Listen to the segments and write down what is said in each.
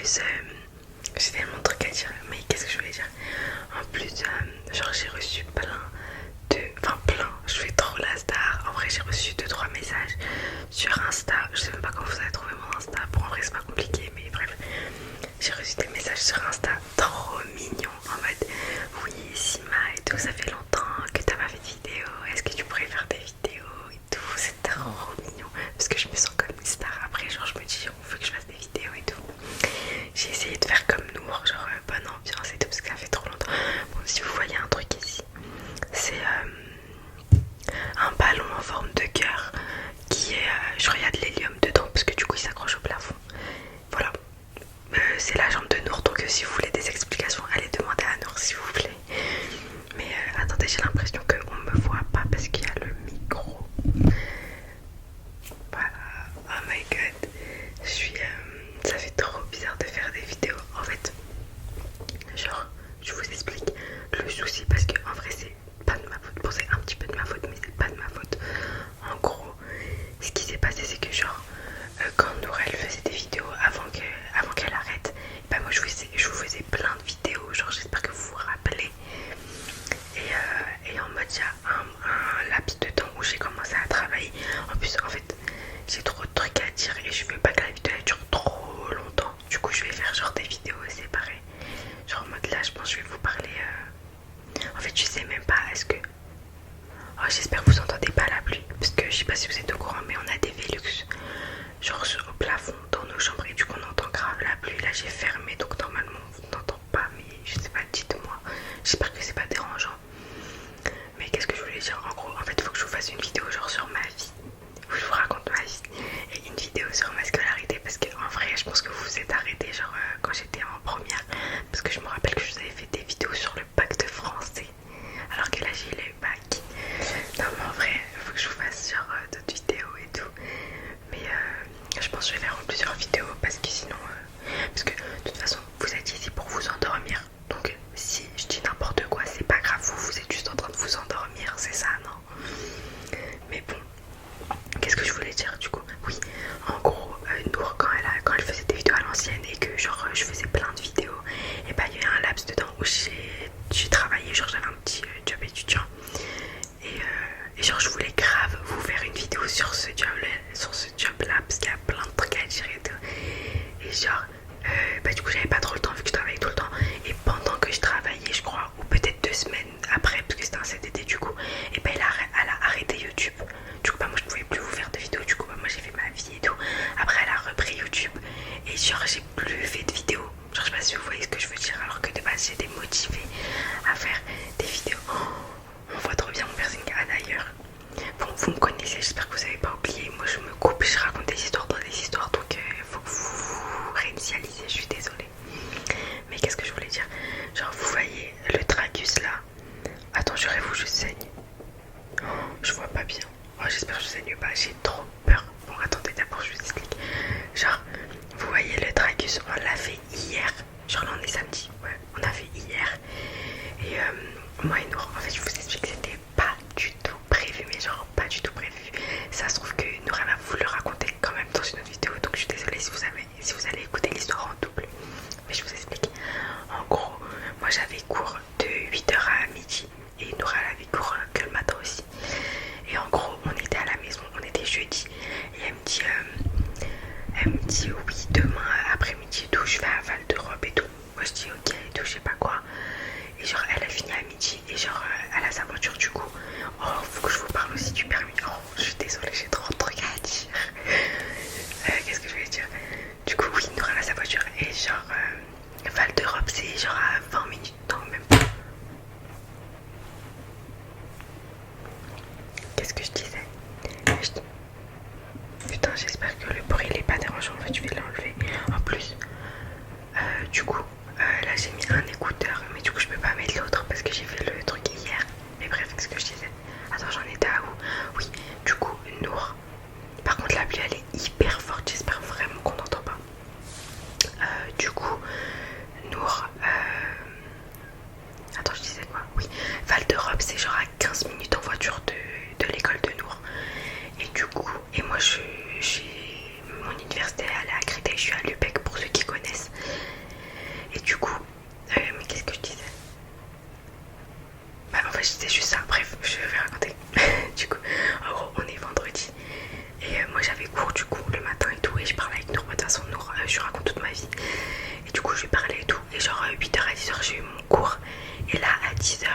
plus, j'ai tellement de trucs à dire, mais qu'est-ce que je voulais dire? En plus, genre j'ai reçu plein de... Enfin plein, je fais trop la star. En vrai j'ai reçu 2-3 messages sur Insta. Je sais même pas comment vous avez trouvé mon Insta. Bon en vrai c'est pas compliqué, mais bref. J'ai reçu des messages sur Insta trop mignons en mode oui Sima et tout, ça fait longtemps que t'as pas fait de vidéo, est-ce que tu pourrais faire des vidéos et tout, c'est trop mignon parce que je me sens comme une star. Après genre je me dis on veut que je fasse des vidéos et tout. J'ai essayé de faire comme Nour, genre bonne ambiance et tout parce que ça fait trop longtemps. Bon si vous voyez un truc ici, c'est un ballon en forme de cœur qui est, je crois il y a de l'hélium dedans parce que du coup il s'accroche au plafond. Voilà, c'est la jambe de Nour, donc si vous voulez des explications, allez demander à Nour si vous voulez. Mais attendez, j'ai l'impression qu'on me voit pas parce qu'il y a le micro. Voilà, oh my god, je suis... ça fait trop bizarre de faire des vidéos. En fait, genre, je vous explique le souci parce que en vrai c'est pas de ma faute. Bon c'est un petit peu de ma faute mais c'est pas de ma faute. En gros, ce qui s'est passé c'est que genre, quand Nour elle faisait des vidéos avant qu'elle arrête, bah moi je vous faisais plein de vidéos, genre j'espère que vous vous rappelez. Et en mode il y a un laps de temps où j'ai commencé à travailler. En plus en fait j'ai trop de trucs à dire et je veux pas que la vidéo elle dure trop longtemps. Du coup je vais faire genre des vidéos séparées. Genre en mode là je pense que je vais vous parler. En fait je sais même pas est-ce que... Oh, j'espère que vous entendez pas la pluie. Parce que je sais pas si vous êtes au courant mais on a des Velux genre au plafond dans nos chambres et du coup on entend grave la pluie. Là j'ai fermé donc normalement on n'entend pas, mais je sais pas, dites-moi. J'espère que c'est pas dérangeant. Mais qu'est-ce que je voulais dire? En gros en fait il faut que je vous fasse une vidéo genre sur ma vie, où je vous raconte ma vie, et une vidéo sur ma scolarité parce qu'en vrai je pense que vous vous êtes arrêté genre quand j'étais en première, parce que je me rappelle que je vous avais fait des vidéos sur le bac de français alors que là j'ai le bac. Non mais en vrai il faut que je vous fasse genre d'autres vidéos et tout, mais je pense que je vais faire en plusieurs vidéos parce que sinon parce que de toute façon vous êtes ici pour vous endormir, donc si je dis n'importe quoi c'est pas grave, vous êtes juste en train de vous endormir, c'est ça, non? Mais bon, qu'est-ce que je voulais dire du coup? Oui, en gros Nour quand elle faisait des vidéos à l'ancienne et que genre je faisais plein de vidéos, et bah il y a eu un laps de temps où j'ai travaillé, genre j'avais un petit job étudiant et genre je voulais grave vous faire une vidéo sur ce job là parce qu'il y a plein de trucs à dire et tout. Et genre bah du coup j'avais pas trop le temps vu que je travaillais tout le temps, et pendant que je travaillais je crois, ou peut-être 2 semaines après parce que c'était un CDD du coup, et bah elle a arrêté YouTube. Du coup bah moi je pouvais plus vous faire de vidéos, du coup bah moi j'ai fait ma vie et tout. Après elle a repris YouTube et genre j'ai plus fait de vidéos. Genre je sais pas si vous voyez ce que je veux dire, alors que de base j'étais motivée à faire des vidéos. Oh, on voit trop bien mon piercing. Ah d'ailleurs, bon vous me connaissez, j'espère que vous avez pas oublié, moi je me coupe, je raconte des histoires dans des histoires, donc faut que vous réinitialisez, je suis désolée. Mais qu'est-ce que je voulais dire? Genre vous voyez le tragus là. Attends, jurez-vous je saigne. Oh, je vois pas bien. Oh, j'espère que je saigne pas, j'ai trop peur. Bon attendez, d'abord je vous explique. Genre vous voyez le tragus, on l'a fait hier. Genre là on est samedi, ouais, on a fait hier. Et moi et Nour, en fait je vous explique que c'était pas du tout prévu, mais genre pas du tout prévu. Ça se trouve que Nour elle a voulu le raconter quand même dans une autre vidéo, donc je suis désolée si vous allez écouter l'histoire en double. Mais je vous explique. En gros, moi j'avais cours de 8h à midi et Nour elle avait cours que le matin aussi. Et en gros on était à la maison, on était jeudi, et elle me dit oui demain après-midi et tout je vais à Val d'Europe et tout. Moi je dis ok et tout, je sais pas quoi. Et genre elle a fini à midi et genre elle a sa voiture du coup. Oh faut que je vous parle aussi du permis. Oh je suis désolée, j'ai trop de trucs à dire. Qu'est-ce que je vais dire? Du coup oui, Nour elle a sa voiture et genre Val d'Europe c'est genre à 20 minutes, non même pas. Qu'est-ce que je disais? Putain j'espère que le bruit il est pas dérangeant, en fait je vais l'enlever. En plus du coup là j'ai mis un écouteur, mais du coup je peux pas mettre l'autre parce que j'ai fait le truc hier. Mais bref, qu'est-ce que je disais? Attends, j'en étais à où? Oui, du coup Nour, par contre la pluie elle est hyper forte, j'espère vraiment qu'on n'entend pas. Du coup Nour attends je disais quoi? Oui, Val d'Europe c'est genre à 15 minutes en voiture de l'école de Nour. Et du coup, et moi mon université elle est à Créteil, je suis à Lübeck pour ceux qui connaissent. coup je lui parlais et tout. Et genre 8h à 10h j'ai eu mon cours. Et là à 10h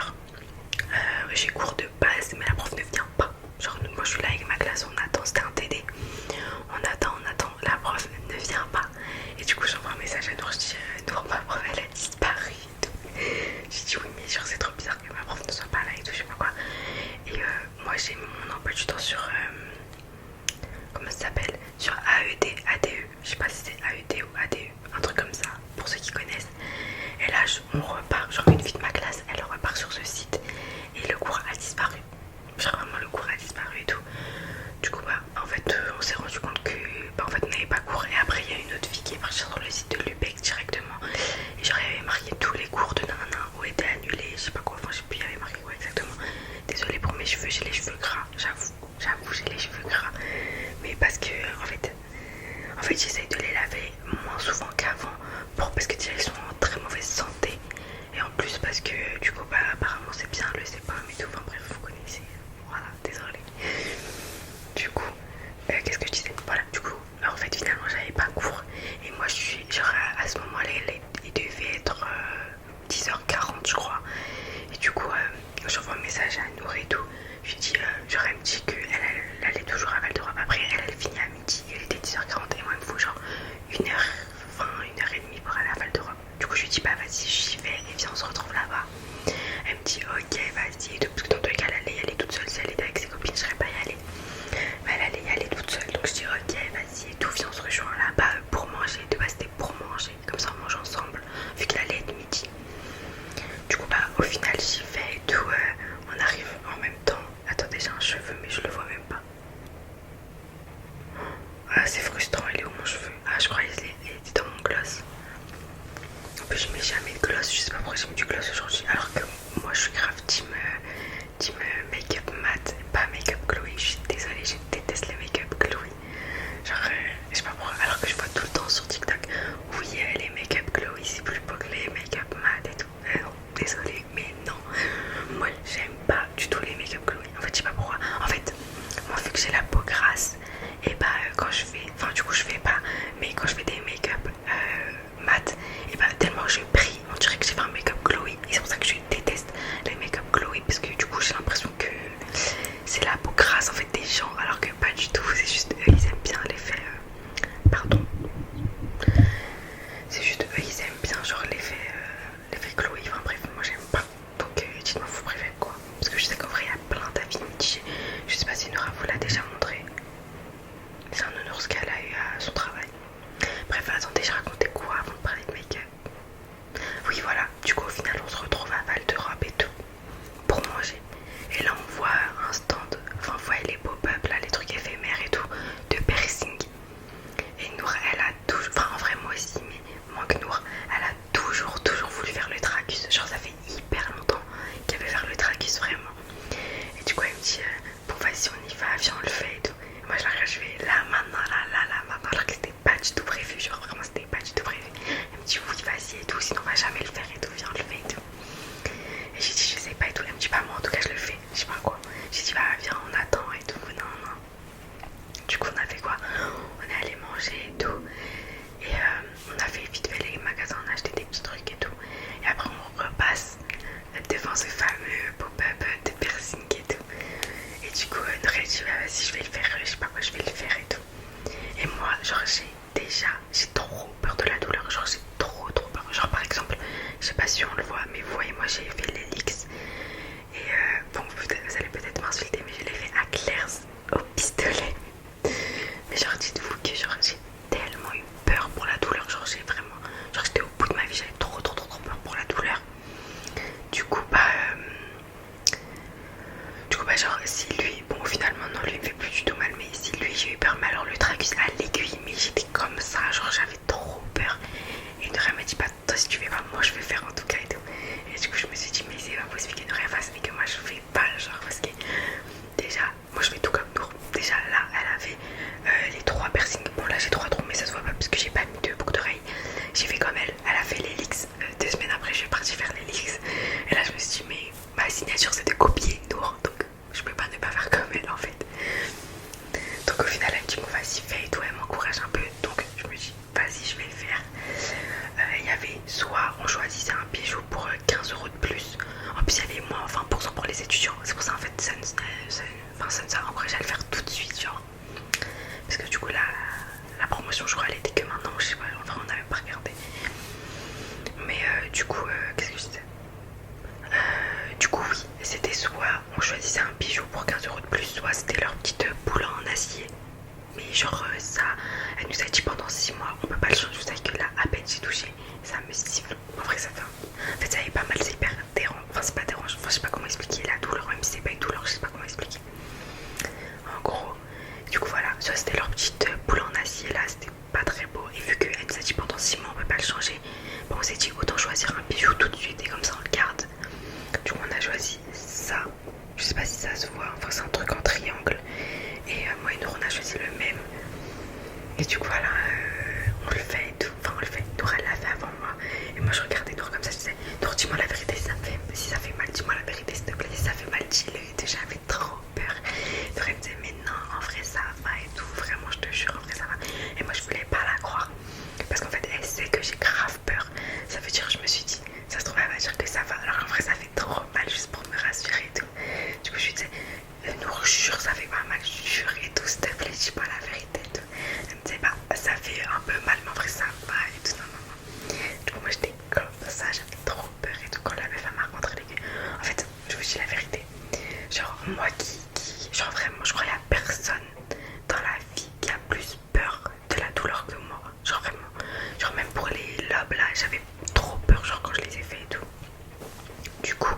j'ai cours de base mais la prof ne vient pas. Genre moi je suis là avec ma classe, on attend, c'était un TD. On attend, la prof ne vient pas. Et du coup j'envoie un message à Nour, je dis Nour, ma prof elle a disparu et tout. J'ai dit oui mais genre c'est trop bizarre que ma prof ne soit pas là et tout, je sais pas quoi. Et moi j'ai mon emploi du temps sur comment ça s'appelle, sur AED, ADE, je sais pas si c'est AED ou ADE, un truc comme ça pour ceux qui connaissent. Et là on repart, genre une fille de ma classe elle repart sur ce site et le cours a disparu. Genre vraiment le cours a disparu et tout. Du coup bah en fait on s'est rendu compte que bah, en fait on n'avait pas cours. Et après il y a une autre fille qui est partie sur le site de l'UPEC directement. Et genre il y avait marqué tous les cours de nanana ont été annulés, je sais pas quoi, enfin je sais plus il y avait marqué quoi exactement. Désolée pour mes cheveux, j'ai les cheveux gras, j'avoue j'ai les cheveux gras. Mais parce que en fait j'essaye de les laver moins souvent qu'avant parce que déjà ils sont en très mauvaise santé. Et en plus parce que du coup bah apparemment c'est bien le sépum et tout, enfin bref vous connaissez. Voilà, désolée. Du coup, qu'est-ce que je disais? Voilà, du coup, en fait finalement j'avais pas cours. Et moi je suis, genre à ce moment-là il devait être 10h40 je crois. Et du coup j'envoie un message à Nour et tout. Je lui dis, genre elle me dit qu'elle allait toujours à Val d'Europe. Après elle finit à midi, il était 10h40 et moi il me faut genre 1h20, 1h30 pour aller à Val d'Europe. Du coup je lui dis bah vas-y j'y vais et viens on se retrouve là-bas. Elle me dit ok vas-y et tout, parce que dans tous les cas elle allait y aller toute seule. Si elle était avec ses copines je serais pas y aller. Mais elle allait y aller toute seule. Donc je dis ok vas-y et tout, viens on se rejoint là-bas pour manger. De base c'était pour manger, comme ça on mange ensemble vu qu'il allait être midi. Du coup bah au final j'y vais et tout, on arrive en même temps. Attendez j'ai un cheveu mais je le vois même pas. Ah c'est frustrant, il est où mon cheveu? Ah je crois qu'il était dans mon gloss. En plus je mets jamais de gloss, je sais pas pourquoi j'ai mis du gloss aujourd'hui. Alors que moi je suis grave team make-up mat, pas make-up glowy. Je suis désolée, je déteste les make-up glowy. Genre je sais pas pourquoi, alors que je vois tout le temps sur TikTok. Oui les make-up glowy c'est plus beau que les make-up mat et tout. Non, désolée mais non. Moi j'aime pas du tout les make-up glowy. En fait je sais pas pourquoi. En fait moi vu que j'ai la peau grasse, et bah quand je fais, enfin du coup je fais pas, mais quand je fais des make-up mat, et bah tellement je brille, on dirait que j'ai fait un make-up glowy. Et c'est pour ça que je déteste les make-up glowy, parce que du coup j'ai l'impression que c'est la peau grasse en fait des gens, alors que pas du tout. C'est juste eux ils aiment bien l'effet pardon, c'est juste eux ils aiment bien genre l'effet glowy. Enfin bref moi j'aime pas. Donc dites-moi vous préférez quoi, parce que je sais qu'en vrai il y a plein d'avis mitigés. Je sais pas si Nora vous l'a déjà montré. C'est un honneur ce qu'elle a eu à son travail. Bref, attendez, je racontais quoi avant de parler de make-up? Oui, voilà, du coup, au final, on se retrouve à Val d'Europe et tout pour manger. Et là, on voit un stand, enfin, vous voyez les pop-up, là, les trucs éphémères et tout, de piercing. Et Nour, elle a toujours, enfin, en vrai, moi aussi, mais moins que Nour, elle a toujours voulu faire le tragus. Genre, ça fait hyper longtemps qu'elle veut faire le tragus, vraiment. Et du coup, elle me dit, bon, vas-y, on y va, viens, on le fait et tout. Moi je la regarde, je fais là maintenant, alors que c'était pas du tout prévu, genre vraiment c'était pas du tout prévu. Elle me dit oui vas-y et tout, sinon on va jamais le faire et tout, viens on le fait et tout. Et j'ai dit je sais pas et tout, elle me dit pas moi en tout cas je le fais, je sais pas quoi. J'ai dit bah viens on attend et tout, non. Du coup on a fait quoi? On est allé manger et tout. Et on a fait vite fait les magasins, on a acheté des petits trucs et tout. Et après on repasse devant ce fameux pop-up de piercing et tout. Et du coup Nour dit bah vas-y je vais le faire, je sais pas quoi je vais le faire et tout. Et moi genre j'ai trop peur de la douleur, genre j'ai trop peur. Genre par exemple, je sais pas si on le voit mais vous voyez moi j'ai fait l'hélix. Et bon vous allez peut-être m'insulter mais je l'ai fait à Claire's au pistolet. Mais genre dites-vous que genre j'ai tellement eu peur pour la douleur, genre j'ai vraiment, genre j'étais au bout de ma vie, j'avais trop peur pour la douleur. Du coup bah genre si lui, bon finalement non lui il me fait plus du tout mal, mais si lui j'ai eu peur, mais alors le tragus à l'aiguille, mais j'étais comme ça, genre j'avais trop peur. Et Nora m'a dit bah toi si tu fais pas, moi je vais faire en tout cas et tout. Et du coup je me suis dit mais c'est pas possible que Nora fasse mais que moi je fais pas, genre parce que déjà moi je fais tout comme Nour. Déjà là elle avait les 3 piercings, bon là j'ai 3 trous mais ça se voit pas parce que j'ai pas mis de boucle d'oreille. J'ai fait comme elle a fait l'hélix, 2 semaines après je suis partie faire l'hélix. Et là je me suis dit mais ma signature c'est de copier Nour, donc je peux pas ne pas faire comme elle en fait. Donc au final elle me dit bon vas-y fais et tout, elle m'encourage un peu, donc je me dis vas-y je vais le faire. Il y avait du coup, qu'est-ce que je disais? Du coup, oui, c'était soit on choisissait un bijou pour 15 € de plus, soit c'était leur petite boule en acier. Mais genre ça, elle nous a dit pendant 6 mois, on peut pas le changer. Vous savez que là, à peine j'ai touché, ça me siffle. En vrai, ça fait en fait, ça fait pas mal, c'est hyper dérangeant. Enfin, c'est pas dérangeant, enfin, je sais pas comment expliquer la douleur, même si c'est pas une douleur, je sais pas comment expliquer. En gros, du coup, voilà, soit c'était leur petite boule en acier, là, c'était pas très beau. Et vu qu'elle nous a dit pendant 6 mois, on peut pas le changer, bon, on s'est dit autant choisir un bijou tout de suite et comme ça on le garde. Du coup, on a choisi ça. Je sais pas si ça se voit, enfin, c'est un truc en triangle. Et moi et Nour, on a choisi le même. Et du coup, voilà, on le fait et tout. Enfin, on le fait. Nour, elle l'a fait avant moi. Et moi, je regardais Nour comme ça. Je disais, Nour, dis-moi la vérité si ça fait mal. Dis-moi la vérité, s'il te plaît. Si ça fait mal, dis-le. Et déjà, j'avais trop peur. Nour, elle me disait, mais non, en vrai, ça va et tout. Vraiment, je te jure, en vrai, ça va. Et moi, je voulais pas la croire. Parce qu'en fait, elle sait que j'ai grave peur. Ça veut dire, je me suis dit, ça se trouve, elle va dire que ça va. Alors qu'en vrai, ça fait trop mal juste pour me rassurer et tout. Du coup, je lui disais, Nour, je jure, ça fait pas mal. Je jure et tout. S'il te plaît, dis-moi la vérité et tout. Elle me disait, bah, ça fait un peu mal, mais en vrai, ça va et tout. Non, non, non. Du coup, moi, j'étais comme ça. J'avais trop peur et tout. Quand la meuf m'a rencontré les gars. En fait, je vous dis la vérité. Genre, moi genre vraiment, je crois qu'il y a personne dans la vie qui a plus peur de la douleur que moi. Genre vraiment. Genre même pour les lobes là, j'avais trop peur genre quand je les ai fait et tout. Du coup,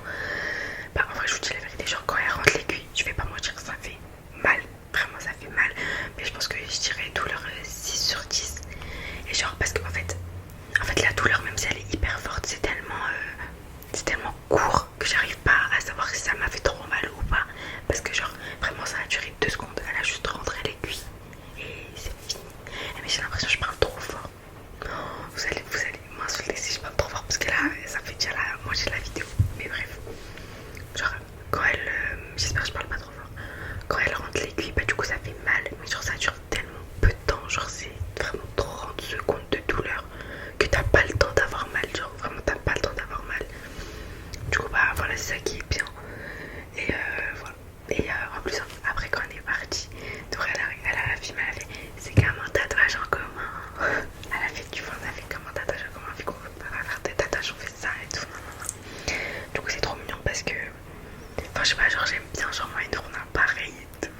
bah en vrai je vous dis la vérité, genre quand elle rentre l'aiguille, je vais pas mentir, ça fait mal. Vraiment ça fait mal. Mais je pense que je dirais douleur 6 sur 10. Et genre parce qu'en fait la douleur même si elle est hyper forte, c'est tellement court que j'arrive pas à savoir si ça m'a fait trop mal ou pas. Parce que genre vraiment ça a duré 2 secondes. Elle a juste rentré l'aiguille et c'est fini. Mais j'ai l'impression que je parle trop fort. Vous allez m'insulter si je parle trop fort parce que là ça fait déjà la moitié de la vidéo. Mais bref. Genre quand elle... j'espère que je parle pas trop fort. Quand elle rentre l'aiguille, bah du coup ça fait mal. Mais genre ça dure tellement peu de temps. Genre c'est vraiment 30 secondes de douleur que t'as pas le temps d'avoir mal. Genre vraiment t'as pas le temps d'avoir mal. Du coup bah voilà, c'est ça qui est bien. Et voilà. Et en plus après quand on est parti, donc elle a filmé, elle a fait c'est comme un tatouage en commun. Elle a fait du coup on a fait comme un tatouage en commun, vu qu'on peut pas faire des tatouages, on fait ça et tout. Non, non, non. Du coup c'est trop mignon parce que enfin je sais pas, genre j'aime bien, genre moi et nous on a pareil et tout.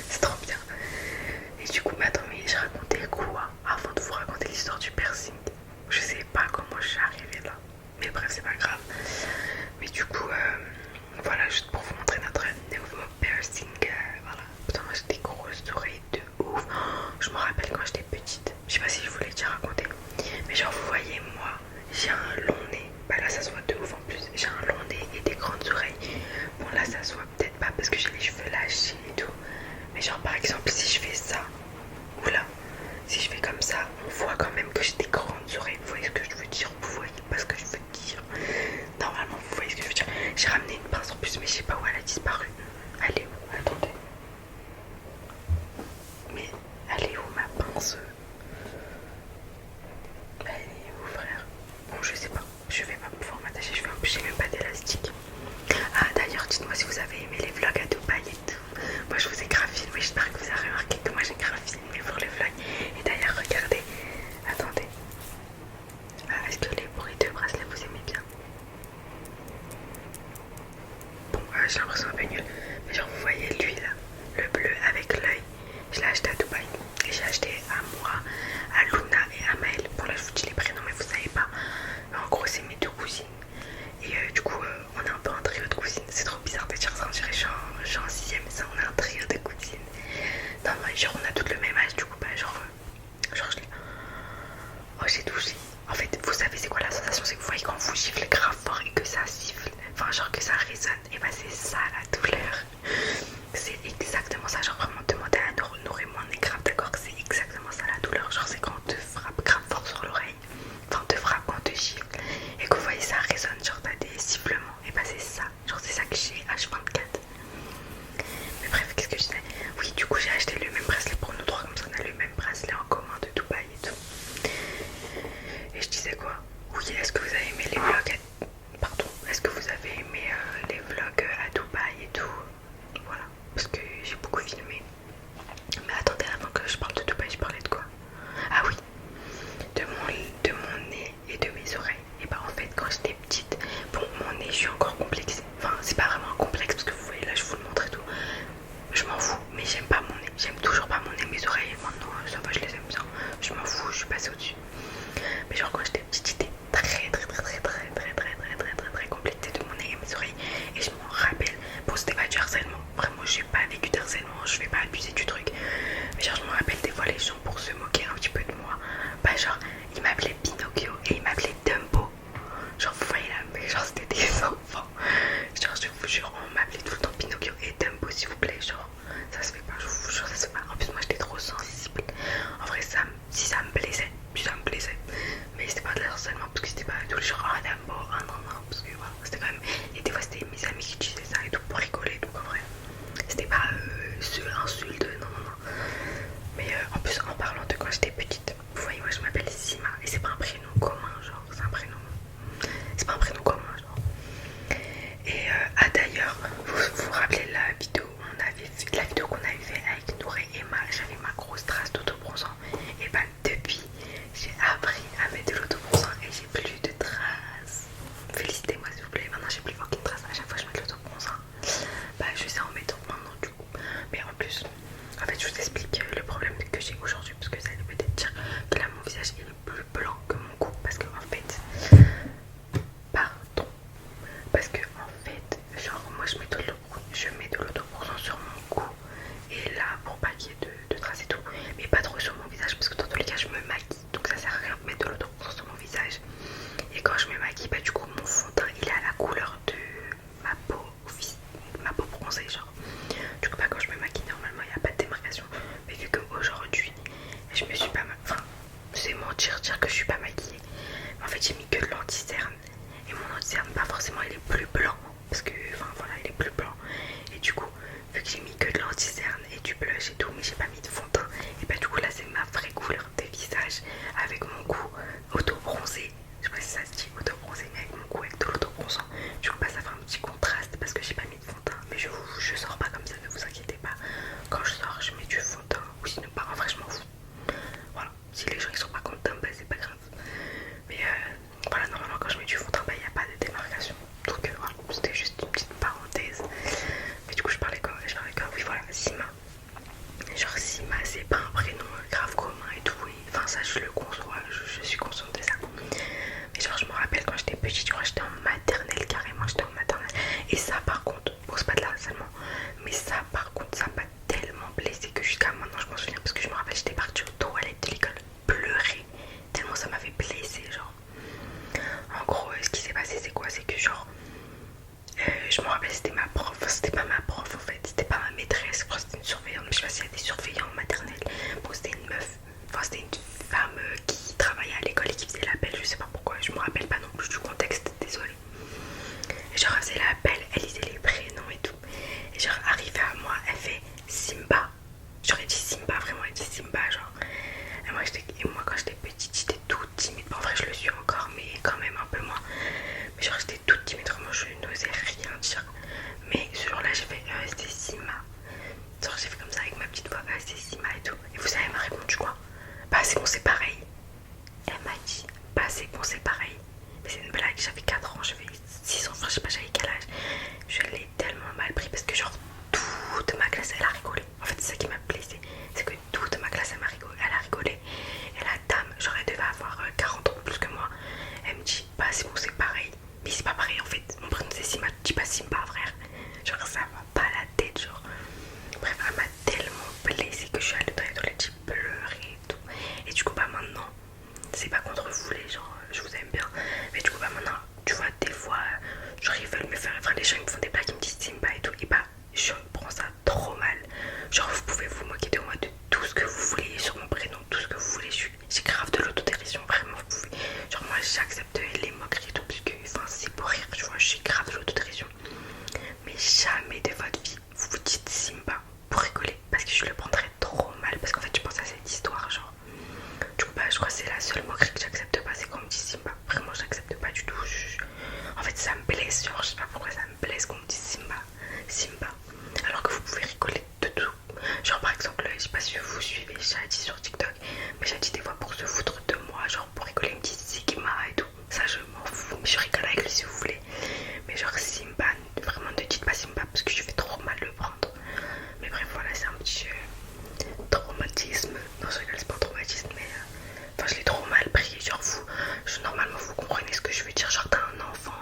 C'est trop bien. Et du coup mais attends, mais j'ai raconté quoi avant de vous raconter l'histoire du piercing? Je sais pas comment je suis arrivée là. Mais bref c'est pas grave. Mais du coup voilà, juste pour vous montrer notre nouveau piercing. Voilà. Putain moi j'ai des grosses oreilles de ouf. Je me rappelle quand j'étais petite. Je sais pas si je vous l'ai déjà raconté. Mais genre vous voyez moi, j'ai un long nez. Bah là ça se voit de ouf en plus. J'ai un long nez et des grandes oreilles. Bon là ça se voit peut-être pas parce que j'ai les cheveux lâchés et tout. Mais genre par exemple si je fais ça, ou là, si je fais comme ça, on voit quand même que j'ai des grandes oreilles. Vous voyez ce que je veux dire? Vous voyez pas ce que je veux dire? Normalement vous voyez ce que je veux dire. J'ai ramené une pince en plus mais je sais pas où elle a disparu. Elle est où? Attendez. Mais elle est où ma pince? Elle est où frère? Bon je sais pas. Je vais pas pouvoir m'attacher. En plus j'ai même pas d'élastique. Ah d'ailleurs dites-moi si vous avez aimé les vlogs à Dubaï et tout. Moi je vous ai grave filmé. J'espère que vous avez remarqué que moi j'ai grave filmé pour les vlogs. Et d'ailleurs regardez. Attendez. Ah, est-ce que les bruits de bracelet vous aimez bien? Bon j'ai l'impression un peu nul. Mais genre vous voyez lui là, le bleu avec l'œil. Je l'ai acheté à Dubaï. Et j'ai acheté à moi, à Luna et à Maëlle. Bon là je vous dis les prénoms mais vous savez pas. En gros c'est mes deux cousines. Et du coup on est un peu un trio de cousines. C'est trop bizarre de dire ça, on dirait je suis en 6ème mais ça on est un trio de cousines. Non mais genre on a toutes le même âge du coup bah genre je l'ai... Oh j'ai touché. En fait vous savez c'est quoi la sensation? C'est que vous voyez quand vous giflez grave fort et que ça siffle. Enfin genre que ça résonne. Et bah c'est ça la douleur. C'est exactement ça. Genre vraiment demander à Nour et moi on est grave d'accord que c'est exactement ça la douleur. Genre c'est quand on te frappe grave fort sur l'oreille. Enfin on te frappe quand on te gifle. Et que vous voyez ça résonne. Genre t'as des sifflements. Et bah c'est ça. Genre c'est ça que j'ai H24. Mais bref qu'est-ce que je disais? Oui du coup j'ai acheté le même bracelet pour nous trois. Comme ça on a le même bracelet en commun de Dubaï et tout. Et je disais quoi? Oui, est-ce que vous avez aimé les vlogs Pardon, est-ce que vous avez aimé les vlogs à Dubaï et tout? Voilà, parce que j'ai beaucoup filmé. Mais attendez, avant que je parle de Dubaï, je parlais de quoi? Ah oui, de mon nez et de mes oreilles. Et bah en fait, quand quand je me maquille, bah du coup mon fond de teint il est à la couleur de ma peau, ma peau bronzée genre. Du coup bah quand je me maquille normalement il n'y a pas de démarcation. Mais vu qu'aujourd'hui je me suis pas enfin c'est mentir dire que je suis pas maquillée. En fait j'ai mis que de l'anti-cerne. Et mon anti-cerne pas forcément il est plus blanc. Parce que enfin voilà il est plus blanc. Et du coup vu que j'ai mis que de l'anti-cerne et du blush et tout, mais j'ai pas mis de fond de teint, et bah du coup là c'est ma vraie couleur de visage avec mon cou auto-bronzé. Je sais pas si ça se dit auto-bronzé, mais avec mon cou avec de l'auto-bronzant. Du coup bah ça fait un petit contraste parce que j'ai pas mis de fond de teint. Mais je sors pas comme ça, ne vous inquiétez pas. Quand je sors je mets du fond de teint. Ou sinon pas, en vrai je m'en fous. Voilà, si les gens ils sont pas contents, bah c'est pas grave. Mais voilà, normalement quand je mets du fond de teint, bah il n'y a pas de démarcation. Donc voilà, c'était juste une petite parenthèse. Mais du coup je parlais quoi? Oui voilà, Sima. Genre Sima c'est pas un prénom grave commun et tout. Enfin ça je le conçois, je suis consciente de ça. Mais genre je me rappelle quand j'étais petite, je crois que j'étais en maternelle carrément, j'étais en maternelle. Et ça par contre, bon c'est pas de l'harcèlement, mais ça par contre ça m'a tellement blessée que jusqu'à maintenant je m'en souviens. Parce que je me rappelle j'étais partie aux toilettes de l'école pleurer tellement ça m'avait blessée genre. En gros ce qui s'est passé c'est quoi? C'est que genre je me rappelle c'était ma prof, enfin, c'était pas ma prof en fait, c'était pas ma maîtresse, je crois que c'était une surveillante, mais je sais pas s'il y a des surveillants en maternelle. Bon c'était une meuf, enfin c'était une femme qui travaillait à l'école et qui faisait l'appel, je sais pas pourquoi, je me rappelle pas non plus du contexte, désolée. Et genre elle faisait l'appel, elle lisait les prénoms et tout, et genre arrivée à moi, elle fait Simba. J'aurais dit Simba, vraiment elle dit Simba genre. Et moi quand j'étais petite j'étais toute timide, bon, en vrai je le suis encore mais quand même un peu moins. Mais genre j'étais toute timide, vraiment je n'osais rien dire. Mais ce jour là j'ai fait c'est Sima. Genre j'ai fait comme ça avec ma petite voix, c'est Sima et tout. Et vous savez elle m'a répondu quoi? Bah c'est bon c'est pareil. Elle m'a dit bah c'est bon c'est pareil. Mais c'est une blague, j'avais 4 ans, j'avais 6 ans, enfin je sais pas j'avais quel âge. Je l'ai tellement mal pris parce que genre toute ma classe elle a rigolé. En fait c'est ça qui m'a blessée, c'est que toute ma classe elle a rigolé. Et la dame, genre elle devait avoir 40 ans plus que moi. Elle me dit bah c'est bon c'est pareil. Mais c'est pas pareil en fait, mon prénom c'est Sima, tu dis pas Simba frère. Genre ça va pas la tête genre. Bref elle m'a tellement blessée que je suis allée dans les toilettes, j'ai pleuré et tout. Et du coup bah maintenant, c'est pas contre vous les gens, je vous aime bien. Mais du coup bah maintenant, tu vois des fois, genre ils veulent me faire, enfin les gens ils me font des blagues, ils me disent Simba et tout. Et bah je prends ça trop mal. Genre vous pouvez vous moquer de moi de tout ce que vous voulez sur mon prénom, tout ce que vous voulez. J'ai grave de l'autodérision, vraiment vous pouvez. Genre moi j'accepte les moqueries et tout parce que enfin, c'est pour rire, tu vois, j'ai grave de l'autodérision. Mais jamais de votre vie vous vous dites Simba pour rigoler parce que je le prendrais trop mal parce qu'en fait je pense à cette histoire genre. Du coup bah je crois que c'est la seule moquerie que j'accepte pas, c'est qu'on me dit Simba. Vraiment j'accepte pas du tout. En fait ça me blesse, genre je sais pas pourquoi ça me blesse qu'on me dise Simba. Simba. Alors que vous pouvez rigoler de tout. Genre par exemple, je sais pas si vous suivez Shadi sur TikTok, mais Shadi des fois pour se foutre de moi, genre pour rigoler une petite Sigma et tout. Ça je m'en fous, mais je rigole avec lui si vous voulez. Mais genre Simba, vraiment ne dites pas Simba parce que je vais trop mal le prendre. Mais bref voilà c'est un petit traumatisme. Non je rigole c'est pas un traumatisme mais enfin je l'ai trop mal pris. Genre normalement vous comprenez ce que je veux dire. Genre t'as un enfant,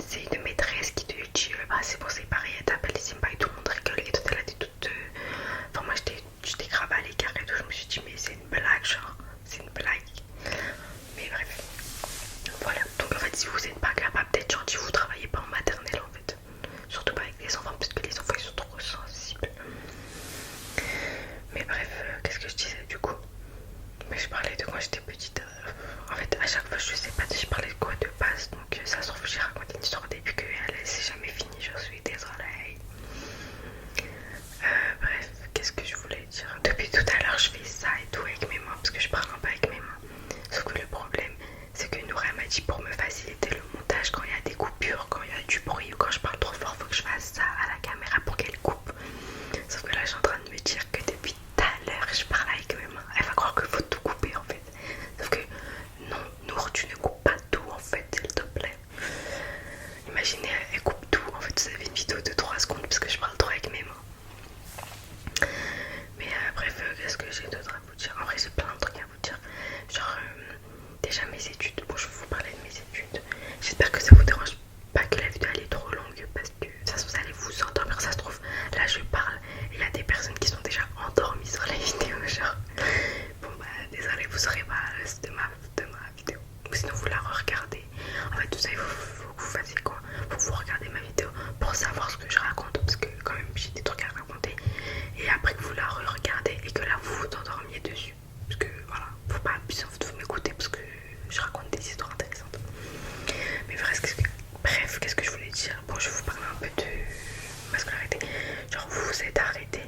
c'est une maîtresse qui te dit bah c'est bon c'est pareil, elle t'appelle Simba et tout le monde rigole et toi t'es toute enfin moi j'étais grave à l'écart et tout. Je me suis dit mais c'est une blague genre, c'est une blague. Mais bref voilà, donc en fait si vous n'êtes pas capable d'être gentil, vous travaillez pas en maternelle en fait. Surtout pas avec les enfants parce que les enfants ils sont trop sensibles. Mais bref, qu'est-ce que je disais du coup? Mais je parlais de quand j'étais petite. En fait à chaque fois je sais pas je parlais de quoi de base. Donc ça se trouve j'ai raconté une histoire au début qu'elle s'est jamais finie, je suis désolée. Bref, qu'est-ce que je voulais dire? Depuis tout à l'heure je fais ça et tout avec mes mains parce que je parle un peu avec mes mains. Sauf que le problème c'est que Noura m'a dit pour me faciliter le montage, quand il y a des coupures, quand il y a du bruit ou quand je parle trop fort, faut que je fasse ça à la caméra pour qu'elle coupe. Sauf que là je suis en train de me dire que depuis tout à l'heure je parle avec mes mains. Elle va croire qu'il faut tout couper en fait. Sauf que non, Nour, tu ne coupes pas tout en fait, s'il te plaît. Imaginez, elle coupe tout. En fait, vous avez une vidéo de 3 secondes parce que je parle trop avec mes mains. Mais bref, qu'est-ce que j'ai d'autre à vous dire? En vrai, j'ai plein de trucs à vous dire. Genre, déjà mes études. Bon, je vais vous parler de mes études. J'espère que ça vous dérange pas que la vidéo elle est trop longue parce que ça vous allez vous endormir. Ça se trouve, là je parle et il y a des personnes qui sont déjà endormies sur la vidéo. Genre, bon bah désolé, vous saurez pas le reste de ma vidéo. Ou sinon vous la regardez. fait tout ça il faut que vous fassiez quoi? Faut que vous regardez ma vidéo pour savoir ce que je raconte, parce que quand même j'ai des trucs à raconter, et après que vous la regardez et que là vous vous endormiez dessus, parce que voilà, faut pas abuser en fait, vous m'écoutez parce que je raconte des histoires intéressantes. Mais bref, qu'est-ce que je voulais dire? Bon, je vais vous parler un peu de ma scolarité. Genre vous vous êtes arrêté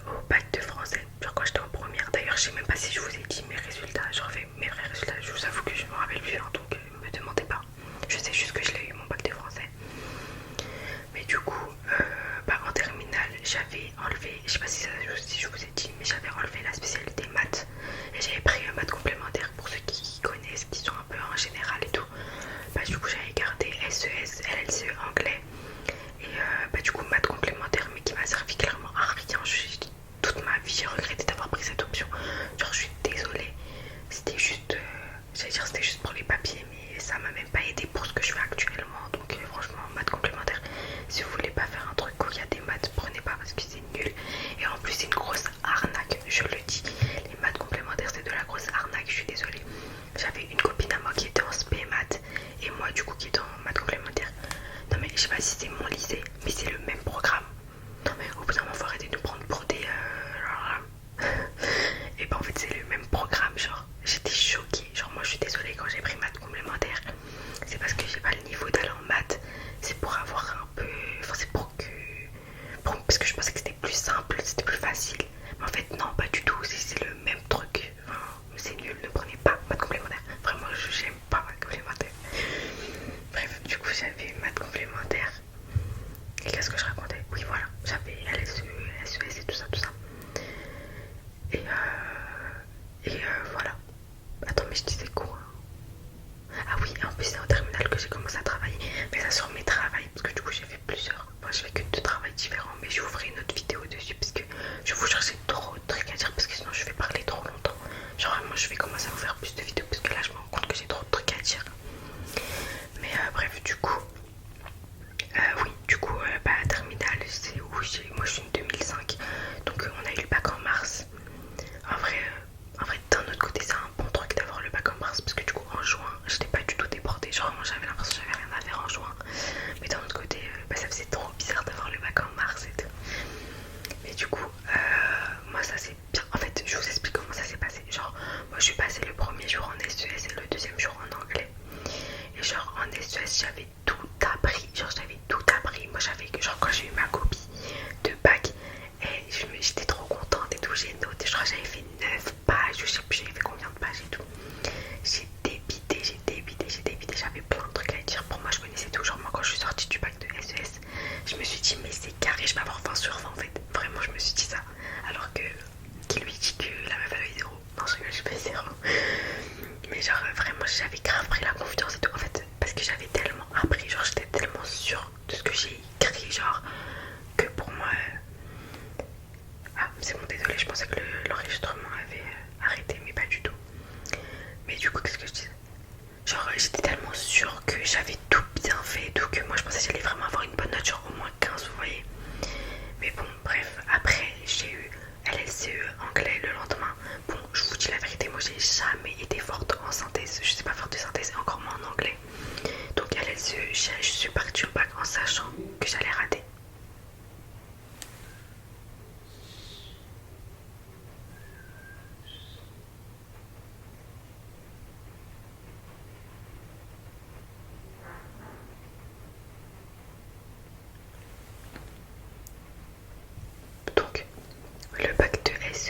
au bac de français, genre quand j'étais en première. D'ailleurs je sais même pas si je vous ai dit mes résultats, genre mes vrais résultats, je vous avoue que je me rappelle plus, hein, donc me demandez pas. Je sais juste que je l'ai eu mon bac de français. Mais du coup, en terminale, j'avais enlevé, je sais pas si je vous ai dit, mais j'avais enlevé la spécialité maths et j'avais pris maths complémentaire. Pour ceux qui connaissent, qui sont un peu en général et tout, du coup j'avais gardé SES, LLCE anglais et du coup maths complémentaire, mais qui m'a servi clairement à rien. Toute ma vie j'ai regretté d'avoir pris cette option. Genre je suis désolée, c'était juste, j'allais dire c'était juste pour les papiers, mais ça m'a même pas aidé pour ce que je fais actuellement. Donc franchement maths complémentaire, si vous voulez pas faire un truc où il y a des maths, prenez pas parce que c'est nul. Et en plus c'est une grosse arnaque, je le dis, les maths complémentaires c'est de la grosse arnaque, je suis désolée. J'avais une copine à moi qui était en spé maths et moi du coup qui était en maths complémentaire. Non mais je sais pas si c'est mon lycée, mais c'est le même programme. Non mais au bout d'un moment faut arrêter de nous prendre pour des et en fait c'est le même programme. Genre j'étais choquée, genre moi je suis désolée, quand j'ai pris maths complémentaire c'est parce que j'ai pas le niveau d'aller en maths, c'est pour avoir un peu, enfin c'est parce que je pensais que c'était plus simple, c'était plus facile, mais en fait non, pas du tout, c'est le même truc. Enfin, c'est nul, ne prenez pas maths complémentaire, vraiment j'aime pas maths complémentaire. Bref, du coup j'avais maths complémentaire. Et qu'est-ce que je racontais? Oui voilà, j'avais LSE, SES et tout ça, tout ça. Voilà. Attends, mais je disais quoi? Ah oui, en plus c'est en terminale que j'ai commencé à travailler. Mais ça sur mes travails, parce que du coup j'ai fait plusieurs. Moi j'ai fait que 2 travails différents, mais je vous ferai une autre vidéo dessus parce que je vous cherchais trop de trucs à dire, parce que sinon je vais parler trop longtemps. Genre vraiment je vais commencer à vous faire plus de vidéos parce que là je me rends compte que j'ai trop de trucs à dire. Mais bref, du coup oui, du coup terminale, c'est où moi je suis une 2005, donc on a eu le bac en mars. En vrai, d'un autre côté c'est un bon truc d'avoir le bac en mars, parce que du coup en juin j'étais pas du tout débordée, genre moi j'avais l'impression que j'avais rien à faire en juin. Mais d'un autre côté ça faisait trop bizarre d'avoir le bac en mars et tout. Mais du coup moi ça c'est bien, en fait je vous explique comment ça s'est passé. Genre moi je suis passée le premier jour en SES et le deuxième jour en anglais. Et genre en SES j'avais tout appris, genre j'avais tout appris. Moi j'avais, genre quand j'ai eu ma copie de bac, et j'étais trop contente et tout, j'ai noté, je crois que j'avais fait 9 pages, je sais plus j'avais fait combien de pages et tout. J'ai débité, j'avais plein de trucs à dire. Pour moi je connaissais tout, genre moi quand je suis sortie du bac de SES, je me suis dit mais c'est carré, je vais avoir 20 sur 20 en fait. Vraiment je me suis dit ça, alors que qui lui dit que la meuf elle a eu 0. Non je rigole, j'ai pas eu 0. Mais genre vraiment j'avais grave pris la confiance et tout en fait, parce que j'avais tellement appris, genre j'étais tellement sûre de ce que j'ai écrit, genre que pour moi ah c'est bon, désolé, je pensais que l'enregistrement avait arrêté, mais pas du tout. Mais du coup qu'est-ce que je disais? Genre j'étais tellement sûre que j'avais tout bien fait et tout, que moi je pensais que j'allais vraiment avoir une bonne note, genre au moins 15, vous voyez. Mais bon bref, après j'ai eu LSCE anglais le lendemain. Bon je vous dis la vérité, moi j'ai jamais été forte en synthèse, je sais pas faire de synthèse et encore moins en anglais. Donc LSCE je suis partie au bac en sachant que j'allais rater. Donc le bac de SES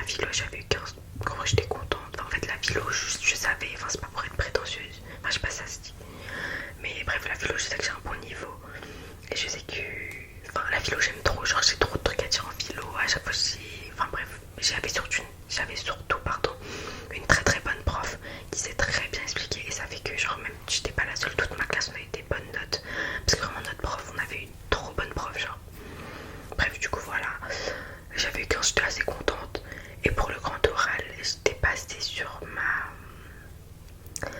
philo j'avais eu 15. En vrai j'étais contente. Enfin, en fait la philo je savais, enfin c'est pas pour être prétentieuse. Enfin je sais pas si ça se dit. Mais bref la philo je sais que j'ai un bon niveau. Et je sais que... Enfin la philo j'aime trop. Genre j'ai trop de trucs à dire en philo. À chaque fois j'ai... Enfin bref. J'avais surtout pardon, une très très bonne prof qui s'est très bien expliqué. Et ça fait que genre même j'étais pas la seule. Toute ma classe on a eu des bonnes notes. Parce que vraiment notre prof on avait une trop bonne prof genre. Bref, du coup, voilà. J'avais eu 15, j'étais assez contente. Et pour le grand oral, j'étais passée sur ma...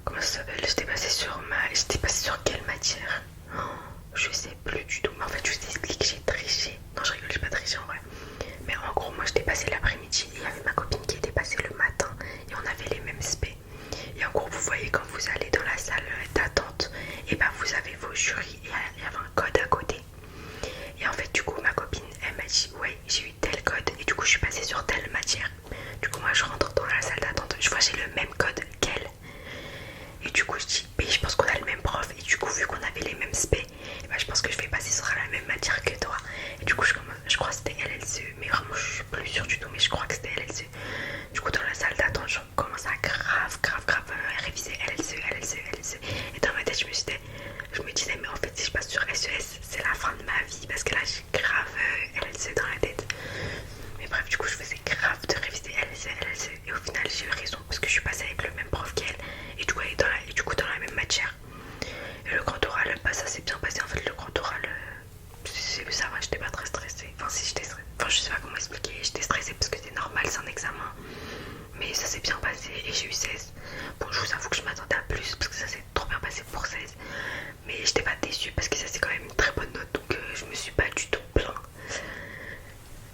Comment ça s'appelle? J'étais passée sur quelle matière? Oh, je sais plus du tout. Mais en fait, je vous explique, j'ai triché. Non, je rigole, j'ai pas triché en vrai. Mais en gros, moi, j'étais passée l'après-midi. Et il y avait ma copine qui était passée le matin. Et on avait les mêmes spé. Et en gros, vous voyez, quand vous allez dans la salle d'attente, et ben vous avez vos jurys. Et il y avait un code à côté. Et en fait du coup ma copine elle m'a dit ouais j'ai eu tel code et du coup je suis passée sur telle matière. Du coup moi je rentre dans la salle d'attente, je vois j'ai le même code qu'elle. Et du coup je dis mais je pense qu'on a le même prof. Et du coup vu qu'on avait les mêmes spé, et ben, je pense que je vais passer sur la même matière que toi. Et du coup je crois que c'était LLCE. Mais vraiment je suis plus sûre du tout, mais je crois que c'était LLCE. Du coup dans la salle d'attente je commence à grave réviser LLCE. Et dans ma tête je me disais mais en fait si je passe sur SES c'est la fin de ma vie. Parce que là j'ai grave LLCE dans la tête. Mais bref du coup je faisais grave de réviser LLCE. Et au final j'ai eu raison parce que je suis passée avec le même prof qu'elle. Et du coup elle est dans la même matière. Et le grand oral bah ça s'est bien passé. En fait le grand oral ça va, j'étais pas très stressée. Enfin si j'étais stressée, enfin je sais pas comment expliquer. J'étais stressée parce que c'est normal, c'est un examen. Mais ça s'est bien passé et j'ai eu 16. Bon je vous avoue que je m'attendais à plus parce que ça s'est trop bien passé pour 16. Mais j'étais pas déçue parce que ça c'est quand même une très bonne note. Donc je me suis pas du tout plaint.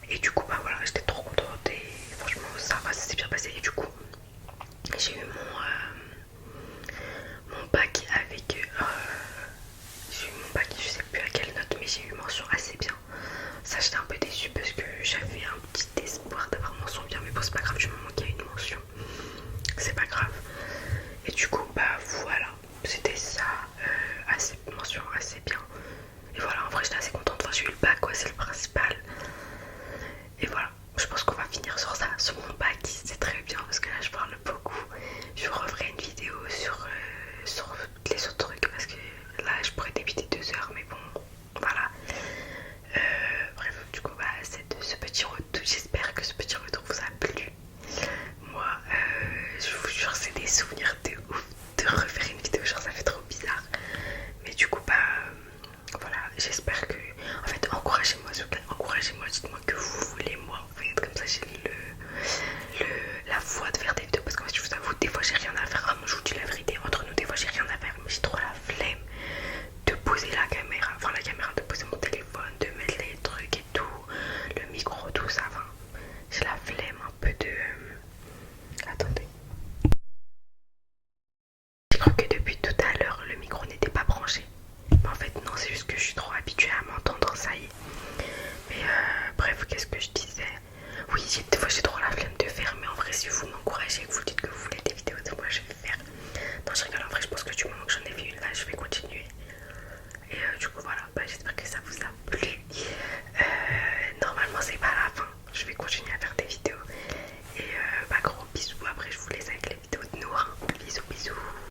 Et du coup bah voilà j'étais trop contente. Et franchement ça va, ça s'est bien passé. Et du coup j'ai eu mon bac avec... j'ai eu mon bac, je sais plus à quelle note, mais j'ai eu mention assez bien. Ça j'étais un peu déçue parce que j'avais un petit espoir d'avoir mention bien. Mais bon c'est pas grave, du moment qu'il y a une mention, c'est pas grave. Et du coup bah voilà, c'était ça, mention assez bien. Et voilà, en vrai j'étais assez contente. Enfin j'ai eu le bac quoi, c'est le principal. Et voilà, je pense qu'on va finir sur ça, sur mon bac. C'est très bien parce que là je parle beaucoup. Je vous referai une vidéo sur les autres trucs parce que là je pourrais débiter 2 heures. Mais bon, voilà. Bref, du coup bah ce petit retour, j'espère que ce petit retour vous a plu. Moi je vous jure c'est des souvenirs de ouf de refaire une vidéo, genre ça fait trop bizarre. Mais du coup bah voilà, j'espère que... En fait encouragez-moi, dites-moi que vous voulez moi en fait. Comme ça j'ai la foi de faire des vidéos. Parce qu'en fait je vous avoue des fois j'ai rien à faire. Vraiment je vous dis la vérité, entre nous des fois j'ai rien à faire. Mais j'ai trop la flemme de poser la caméra. Enfin la caméra, de poser mon téléphone, de mettre les trucs et tout, le micro, tout ça. Enfin j'ai la flemme un peu de... Attendez. Je crois que depuis tout à l'heure le micro n'était pas branché. Mais en fait non, c'est juste que je suis trop habituée à m'entendre, ça y est. Mais bref, qu'est-ce que je disais? Oui, des fois j'ai